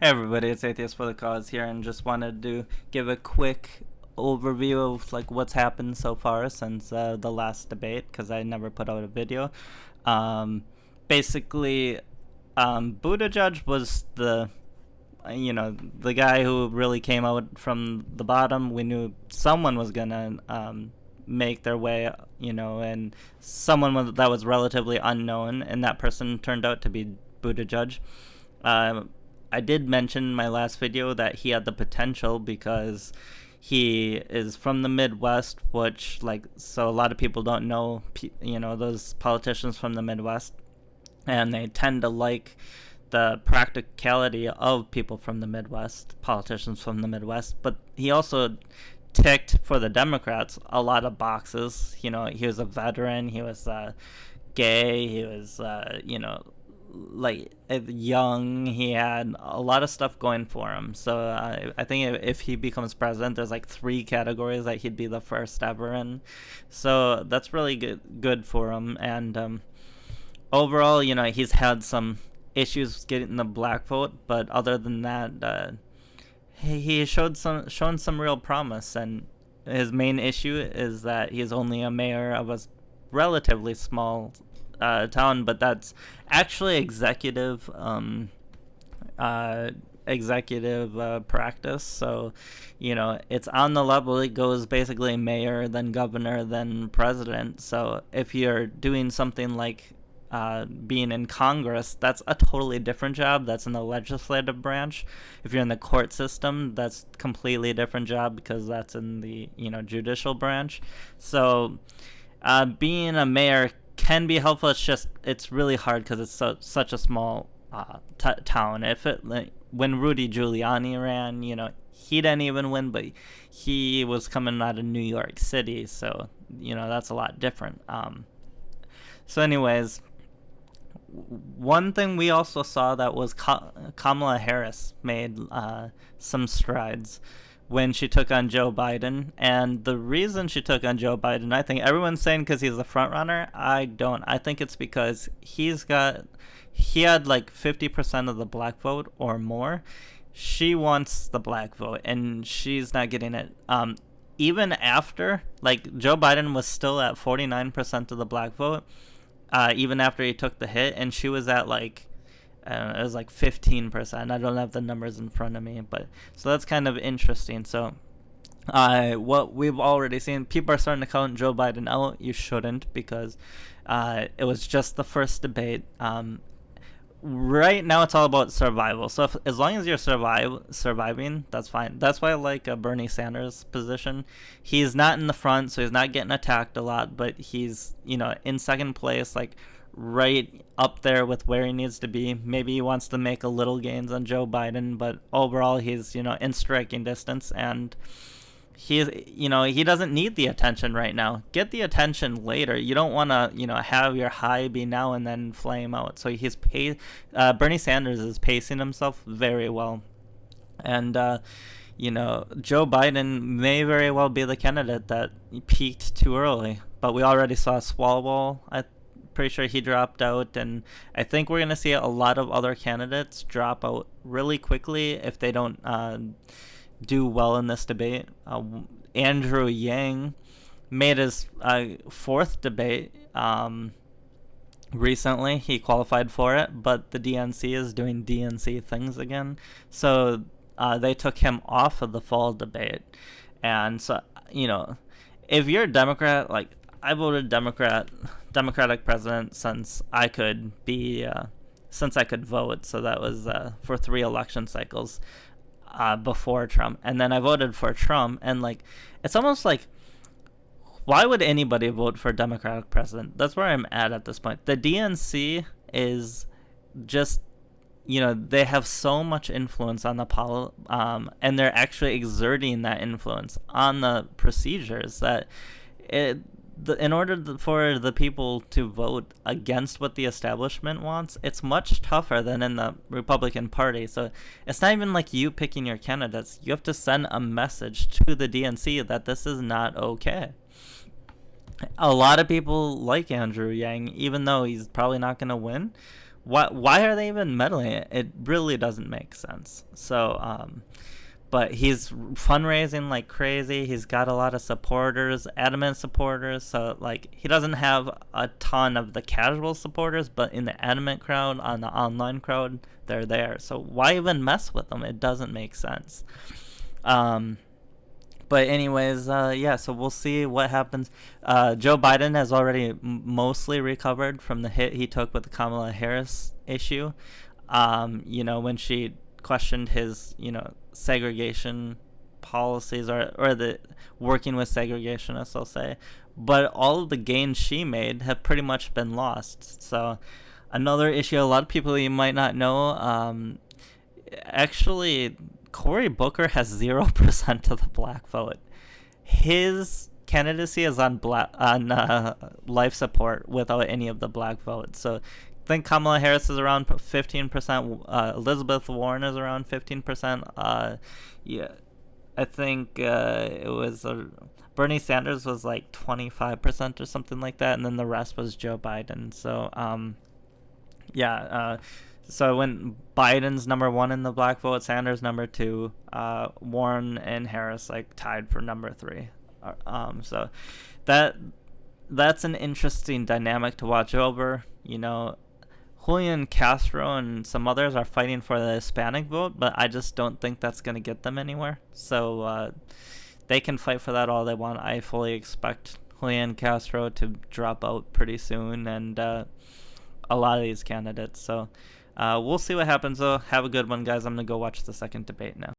Hey everybody, it's Atheist for the Cause here, and just wanted to give a quick overview of like what's happened so far since the last debate, because I never put out a video. Um, basically, Buttigieg was the guy who really came out from the bottom. We knew someone was gonna make their way, and that was relatively unknown, and that person turned out to be Buttigieg. Um, I did mention in my last video that he had the potential because he is from the Midwest, which so a lot of people don't know, those politicians from the Midwest, and they tend to like the practicality of people from the Midwest, politicians from the Midwest. But he also ticked for the Democrats a lot of boxes. He was a veteran, he was gay, he was young. He had a lot of stuff going for him. So I think if he becomes president, there's like three categories that he'd be the first ever in. So that's really good for him. And overall, he's had some issues getting the black vote, but other than that, he shown some real promise. And his main issue is that he's only a mayor of a relatively small town, but that's actually executive practice. So, it's on the level. It goes basically mayor, then governor, then president. So if you're doing something like being in Congress, that's a totally different job. That's in the legislative branch. If you're in the court system, that's completely different job because that's in the judicial branch. So being a mayor can be helpful. It's really hard because it's such a small town. When Rudy Giuliani ran, he didn't even win, but he was coming out of New York City, so that's a lot different. So anyways, one thing we also saw that was Kamala Harris made some strides when she took on Joe Biden. And the reason she took on Joe Biden, I think everyone's saying because he's the front runner. I don't. I think it's because he had like 50% of the black vote or more. She wants the black vote, and she's not getting it. Even after, Joe Biden was still at 49% of the black vote, even after he took the hit, and she was at it was like 15%. I don't have the numbers in front of me, but so that's kind of interesting. So what we've already seen, people are starting to count Joe Biden out. You shouldn't, because it was just the first debate. Right now it's all about survival. So as long as you're surviving, that's fine. That's why I like Bernie Sanders' position. He's not in the front, so he's not getting attacked a lot, but he's in second place, right up there with where he needs to be. Maybe he wants to make a little gains on Joe Biden, but overall he's in striking distance, and he doesn't need the attention right now. Get the attention later. You don't want to have your high be now and then flame out. So Bernie Sanders is pacing himself very well, and Joe Biden may very well be the candidate that peaked too early. But we already saw Swalwell. I'm pretty sure he dropped out, and I think we're going to see a lot of other candidates drop out really quickly if they don't do well in this debate. Andrew Yang made his fourth debate recently. He qualified for it, but the DNC is doing DNC things again. So they took him off of the fall debate. And so, if you're a Democrat, I voted Democratic president since I could vote. So that was for 3 election cycles before Trump. And then I voted for Trump. And it's almost like, why would anybody vote for a Democratic president? That's where I'm at this point. The DNC is just, they have so much influence on the and they're actually exerting that influence on the procedures that in order for the people to vote against what the establishment wants, it's much tougher than in the Republican Party. So it's not even like you picking your candidates. You have to send a message to the DNC that this is not okay. A lot of people like Andrew Yang, even though he's probably not going to win. why are they even meddling? It really doesn't make sense. So but he's fundraising like crazy. He's got a lot of supporters, adamant supporters. So like he doesn't have a ton of the casual supporters, but in the adamant crowd, on the online crowd, they're there. So why even mess with them? It doesn't make sense. But anyways, yeah. So we'll see what happens. Joe Biden has already mostly recovered from the hit he took with the Kamala Harris issue. When she questioned his, segregation policies, or the working with segregationists, I'll say. But all of the gains she made have pretty much been lost. So another issue a lot of people you might not know, actually, Cory Booker has 0% of the black vote. His candidacy is on life support without any of the black votes. So I think Kamala Harris is around 15%. Elizabeth Warren is around 15%. Yeah, I think it was Bernie Sanders was like 25% or something like that, and then the rest was Joe Biden. So yeah. So when Biden's number one in the black vote, Sanders number two, Warren and Harris like tied for number three. So that's an interesting dynamic to watch over. Julian Castro and some others are fighting for the Hispanic vote, but I just don't think that's going to get them anywhere. So they can fight for that all they want. I fully expect Julian Castro to drop out pretty soon, and a lot of these candidates. So we'll see what happens, though. Have a good one, guys. I'm going to go watch the second debate now.